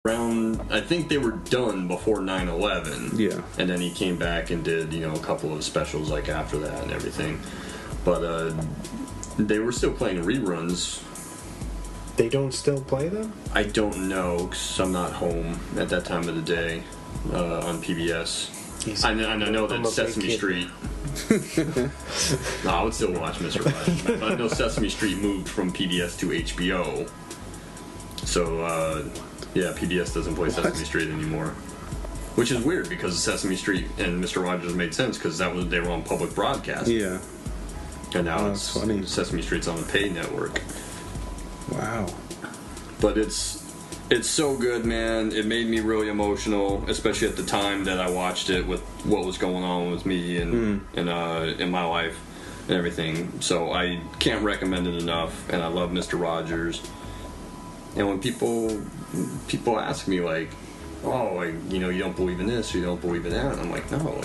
around, I think they were done before 9/11. Yeah. And then he came back and did, a couple of specials like after that and everything. But they were still playing reruns. They don't still play them? I don't know, because I'm not home at that time of the day on PBS. I know that Sesame Street... No, I would still watch Mr. Rogers. But I know Sesame Street moved from PBS to HBO. So, PBS doesn't play Sesame Street anymore. Which is weird, because Sesame Street and Mr. Rogers made sense, because they were on public broadcast. Yeah. And now That's funny. Sesame Street's on the paid network. Wow. But it's so good, man. It made me really emotional, especially at the time that I watched it with what was going on with me and in my life and everything. So I can't recommend it enough, and I love Mr. Rogers. And when people ask me, like, oh, you don't believe in this or you don't believe in that, and I'm like, no.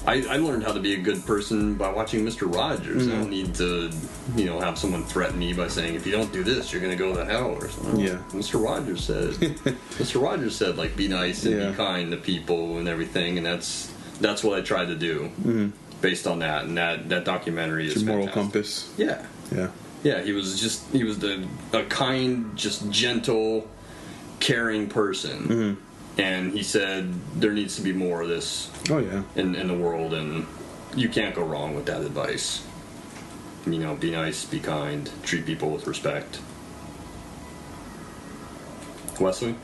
I learned how to be a good person by watching Mr. Rogers. I don't need to, have someone threaten me by saying, if you don't do this, you're going to go to hell or something. Yeah. Mr. Rogers said, like, be nice and be kind to people and everything, and that's what I tried to do based on that. And that documentary is moral fantastic. Compass. Yeah. Yeah. Yeah, he was a kind, just gentle, caring person. And he said there needs to be more of this in the world, and you can't go wrong with that advice. Be nice, be kind, treat people with respect. Wesley?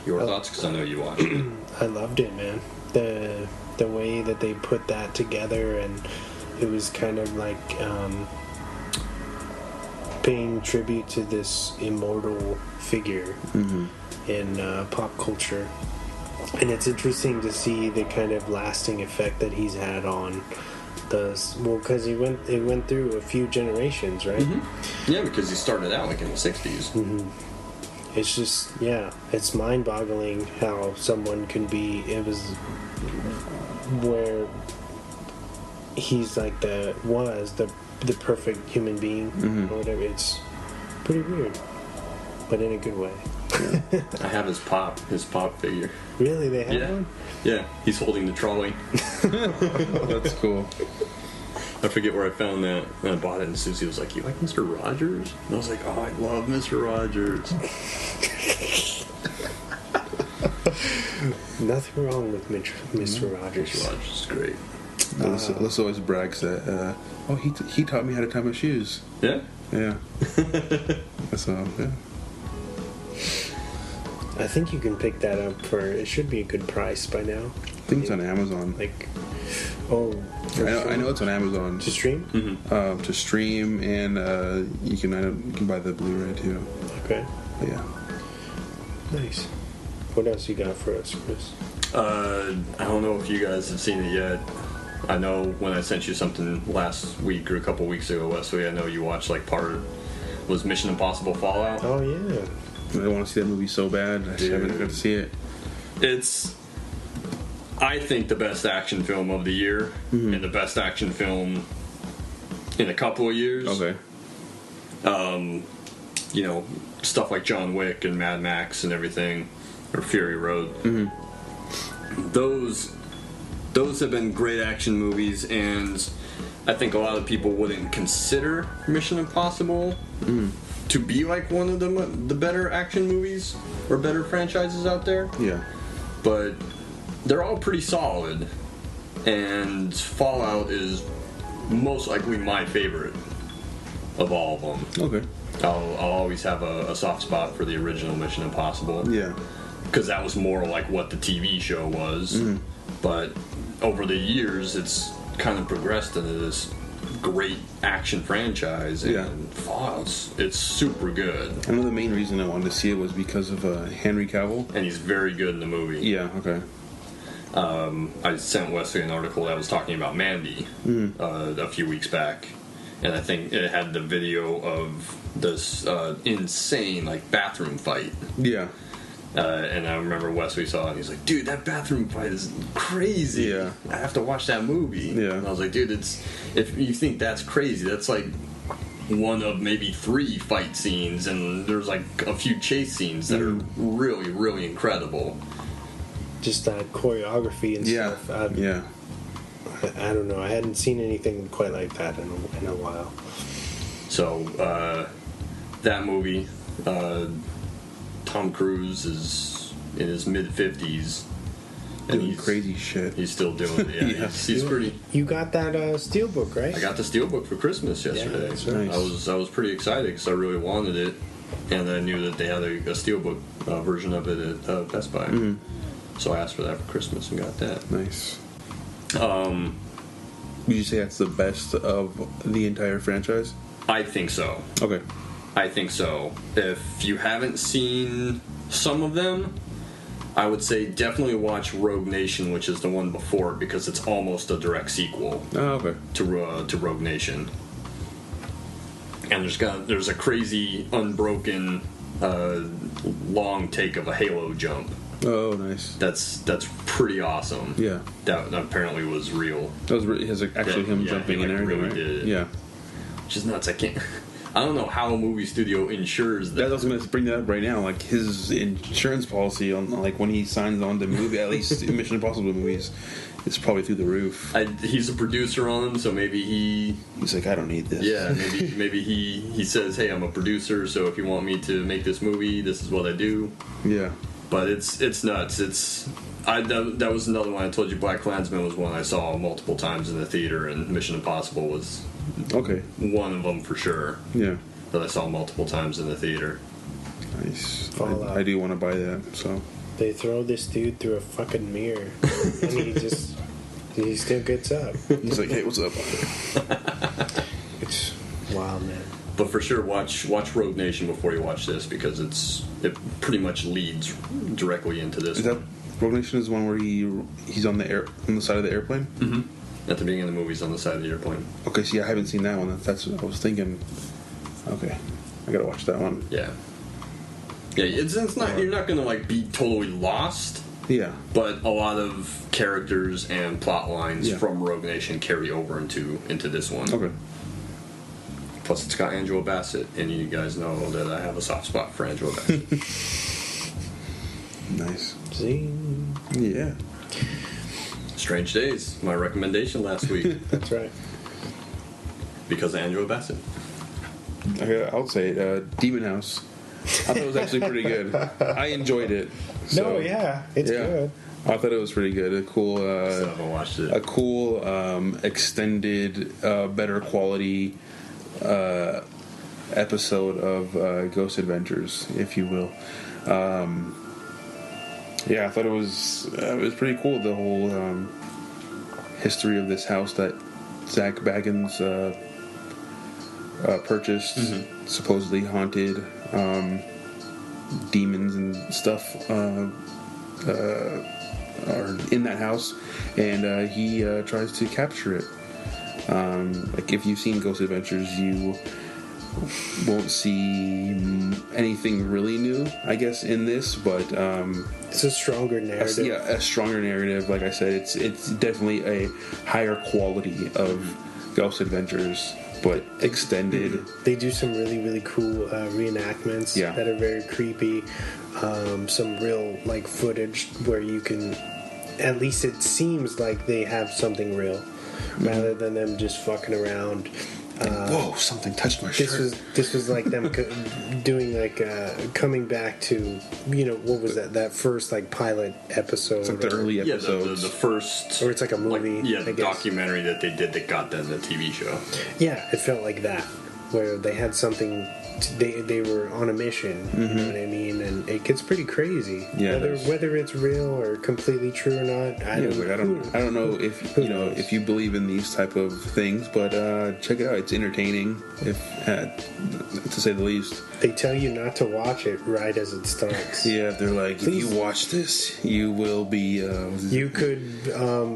Your thoughts? Because I know you watched it. I loved it, man. The way that they put that together, and it was kind of like paying tribute to this immortal figure in pop culture. And it's interesting to see the kind of lasting effect that he's had on because it went through a few generations, right? Yeah, because he started out like in the 60s. It's just, it's mind-boggling how someone can be. It was where he's like the perfect human being or whatever. It's pretty weird, but in a good way. I have his pop figure. Really, they have one? Yeah, he's holding the trolley. That's cool. I forget where I found that. And I bought it, and Susie was like, "You like Mr. Rogers?" And I was like, "Oh, I love Mr. Rogers." Nothing wrong with Mr. Rogers. Mr. Rogers is great. Alyssa always brags that, he taught me how to tie my shoes. Yeah? Yeah. So, yeah. I think you can pick that up it should be a good price by now. I think it's on Amazon. I know it's on Amazon. To stream? To stream, and you can buy the Blu-ray too. Okay. But yeah. Nice. What else you got for us, Chris? I don't know if you guys have seen it yet. I know when I sent you something last week or a couple weeks ago, Wesley, I know you watched was Mission Impossible Fallout. Oh, yeah. I want to see that movie so bad. I just haven't got to see it. It's, I think, the best action film of the year, and the best action film in a couple of years. Okay. Stuff like John Wick and Mad Max and everything, or Fury Road. Those have been great action movies, and I think a lot of people wouldn't consider Mission Impossible to be like one of the better action movies or better franchises out there. Yeah. But they're all pretty solid, and Fallout is most likely my favorite of all of them. Okay. I'll always have a soft spot for the original Mission Impossible. Yeah. Because that was more like what the TV show was. But over the years, it's kind of progressed into this great action franchise. And Fallout, it's super good. I know the main reason I wanted to see it was because of Henry Cavill. And he's very good in the movie. Yeah, okay. I sent Wesley an article that was talking about Mandy a few weeks back. And I think it had the video of this insane bathroom fight. Yeah. And I remember Wesley saw it and he's like, dude, that bathroom fight is crazy. Yeah. I have to watch that movie. Yeah. And I was like, dude, if you think that's crazy, that's like one of maybe 3 fight scenes, and there's like a few chase scenes that are really, really incredible. Just that choreography and stuff. I don't know. I hadn't seen anything quite like that in a while. So, that movie, Tom Cruise is in his mid-50s. And doing crazy shit. He's still doing it. Yeah, he's pretty. You got that steelbook, right? I got the steelbook for Christmas yesterday. Yeah, that's right. Nice. I was pretty excited because I really wanted it, and I knew that they had a steelbook version of it at Best Buy. Mm-hmm. So I asked for that for Christmas and got that. Nice. Would you say that's the best of the entire franchise? I think so. Okay. I think so. If you haven't seen some of them, I would say definitely watch Rogue Nation, which is the one before it, because it's almost a direct sequel to Rogue Nation. And there's a crazy unbroken long take of a Halo jump. Oh, nice. That's pretty awesome. Yeah. That apparently was real. That was actually him jumping in everything, really right? did it. Yeah. Which is nuts. I don't know how a movie studio ensures that. I was going to bring that up right now. Like his insurance policy on like when he signs on to movie, at least Mission Impossible movies, it's probably through the roof. He's a producer on them, so maybe he's like, I don't need this. Yeah, maybe he says, hey, I'm a producer, so if you want me to make this movie, this is what I do. Yeah. But it's nuts. That was another one I told you. Black Klansman was one I saw multiple times in the theater, and Mission Impossible was one of them for sure. Yeah, that I saw multiple times in the theater. Nice. I do want to buy that. So they throw this dude through a fucking mirror, and he still gets up. He's like, hey, what's up? It's wild, man. But for sure, watch Rogue Nation before you watch this, because it pretty much leads directly into this. Is that Rogue Nation is the one where he's on the side of the airplane? Mm-hmm. At the beginning of the movie, he's on the side of the airplane. Okay, see, I haven't seen that one. That's what I was thinking. Okay, I gotta watch that one. Yeah. Yeah, it's not. You're not gonna like be totally lost. Yeah. But a lot of characters and plot lines from Rogue Nation carry over into this one. Okay. Plus, it's got Angela Bassett, and you guys know that I have a soft spot for Angela Bassett. Nice. Zing. Yeah. Strange Days, my recommendation last week. That's right. Because of Angela Bassett. I'll say it. Demon House. I thought it was actually pretty good. I enjoyed it. So, it's good. I thought it was pretty good. A cool, Still haven't watched it. A cool, extended, better quality episode of Ghost Adventures, if you will. Yeah, I thought it was pretty cool. The whole history of this house that Zach Baggins purchased, supposedly haunted, demons and stuff are in that house, and he tries to capture it. Like if you've seen Ghost Adventures, you won't see anything really new, I guess, in this, but it's a stronger narrative. A stronger narrative. Like I said, it's definitely a higher quality of Ghost Adventures, but extended. They do some really, really cool reenactments that are very creepy. Some real like footage where you can, at least it seems like they have something real, rather than them just fucking around. Whoa! Something touched my shirt. This was like them doing like coming back to, what was that first like pilot episode? It's like the early episodes. The first, or it's like a movie. The documentary that they did that got them the TV show. Yeah, it felt like that, where they had something. They were on a mission. You know what I mean? And it gets pretty crazy. Yeah, whether it's real or completely true or not, I don't know if if you believe in these type of things, but check it out. It's entertaining, to say the least. They tell you not to watch it right as it starts. Yeah, they're like, if you watch this, you will be. You could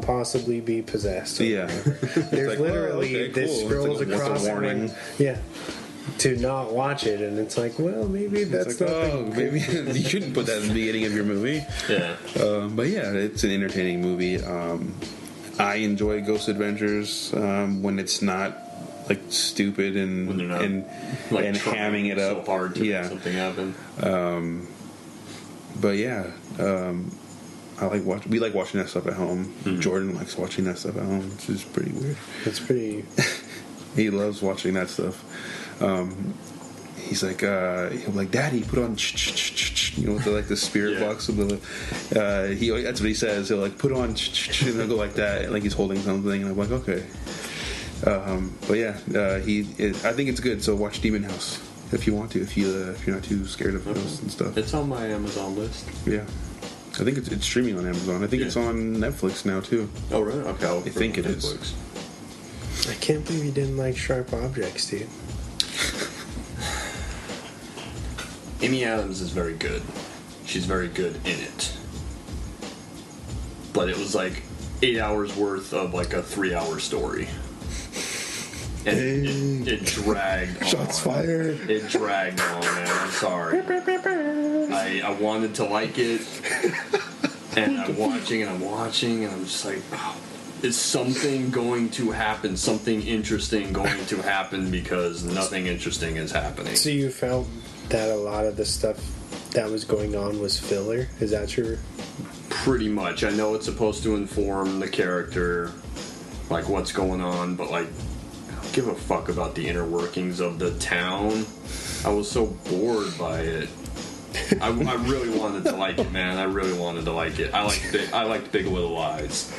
possibly be possessed. Yeah, there's like, literally this scrolls across. Warning. To not watch it, and it's like, well, maybe that's not. Maybe you shouldn't put that in the beginning of your movie. Yeah, but yeah, it's an entertaining movie. I enjoy Ghost Adventures when it's not like stupid and when they're not and trying hamming it up so hard to yeah. make something happen. But yeah, we like watching that stuff at home. Mm-hmm. Jordan likes watching that stuff at home, which is pretty weird. It's pretty. He loves watching that stuff. He's like, he'll be like, Daddy, put on, with the spirit box of the. That's what he says. He'll like put on, and he'll go like that, like he's holding something, and I'm like, okay. But yeah, I think it's good. So watch Demon House if you want to, if you're not too scared of ghosts and stuff. It's on my Amazon list. Yeah, I think it's streaming on Amazon. I think it's on Netflix now too. Oh really? Okay, I think it is. I can't believe you didn't like Sharp Objects, dude. Amy Adams is very good. She's very good in it. But it was like 8 hours worth of like a 3-hour story. And it dragged on. Shots fired. It dragged on, man. I'm sorry. I wanted to like it. And I'm watching, and I'm just like, oh, is something going to happen? Something interesting going to happen? Because nothing interesting is happening. So you felt that a lot of the stuff that was going on was filler? Is that true? Pretty much. I know it's supposed to inform the character, like what's going on, but like, I don't give a fuck about the inner workings of the town. I was so bored by it. I really wanted to like it, man. I really wanted to like it. I liked Big Little Lies,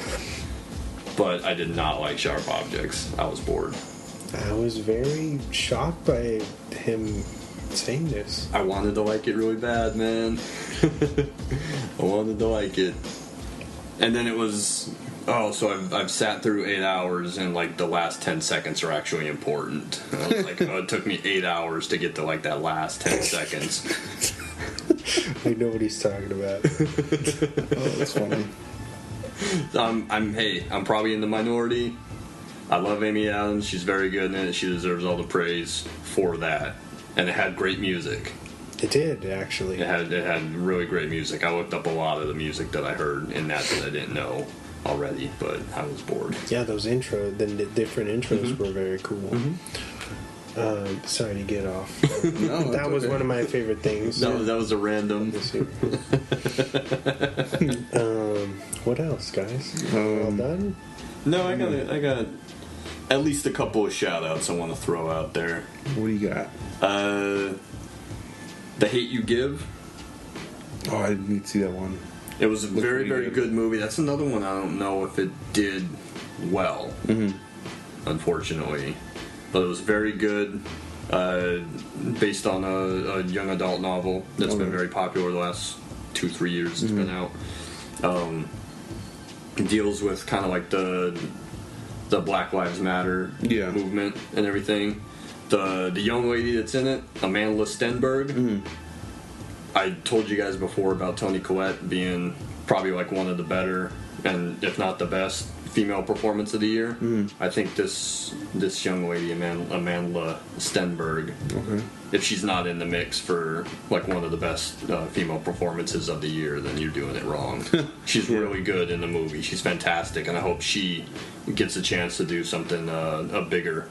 but I did not like Sharp Objects. I was bored. I was very shocked by him saying this. I wanted to like it really bad, man. I wanted to like it. And then it was, so I've sat through 8 hours, and like the last 10 seconds are actually important. And I was like, it took me 8 hours to get to like that last 10 seconds. I know what he's talking about. That's funny. I'm probably in the minority. I love Amy Adams. She's very good in it. She deserves all the praise for that. And it had great music. It did, actually. It had really great music. I looked up a lot of the music that I heard in that I didn't know already, but I was bored. Yeah, those intros, the different intros were very cool. Mm-hmm. Sorry to get off. No, that was one of my favorite things. That was a random. What else, guys? All done? No, I got at least a couple of shout outs I want to throw out there. What do you got? The Hate You Give. Oh, I didn't see that one. It was a very, very good movie. That's another one I don't know if it did well, unfortunately. But it was very good, based on a young adult novel that's been very popular the last 2-3 years it's been out. It deals with kind of like the Black Lives Matter movement and everything. The young lady that's in it, Amanda Stenberg. I told you guys before about Toni Collette being probably like one of the better, and if not the best, female performance of the year. I think this young lady, Amanda Stenberg, if she's not in the mix for like one of the best female performances of the year, then you're doing it wrong. She's really good in the movie. She's fantastic, and I hope she gets a chance to do something bigger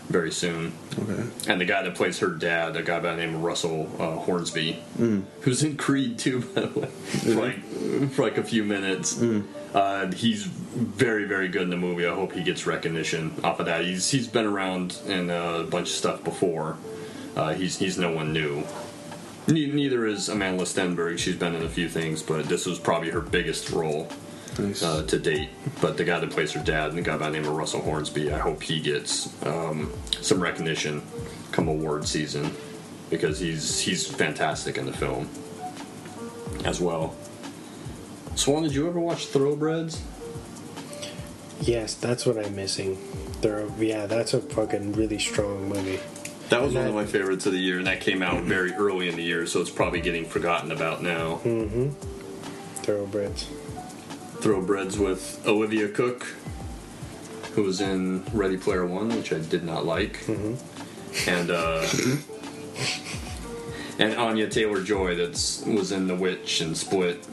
very soon. And the guy that plays her dad, a guy by the name of Russell Hornsby, who's in Creed too, by the way, for like a few minutes. He's very, very good in the movie. I hope he gets recognition off of that. He's been around in a bunch of stuff before. He's no one new. Neither is Amanda Stenberg. She's been in a few things, but this was probably her biggest role to date. But the guy that plays her dad, and the guy by the name of Russell Hornsby, I hope he gets some recognition come award season, because he's fantastic in the film as well. Swan, did you ever watch Thoroughbreds? Yes, that's what I'm missing. That's a fucking really strong movie. That was one of my favorites of the year, and that came out very early in the year, so it's probably getting forgotten about now. Thoroughbreds with Olivia Cook, who was in Ready Player One, which I did not like, and Anya Taylor-Joy was in The Witch and Split,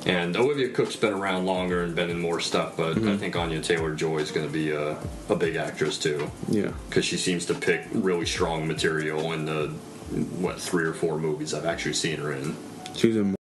And Olivia Cook's been around longer and been in more stuff, but I think Anya Taylor-Joy is going to be a big actress too. Yeah, because she seems to pick really strong material in the 3 or 4 movies I've actually seen her in. she was in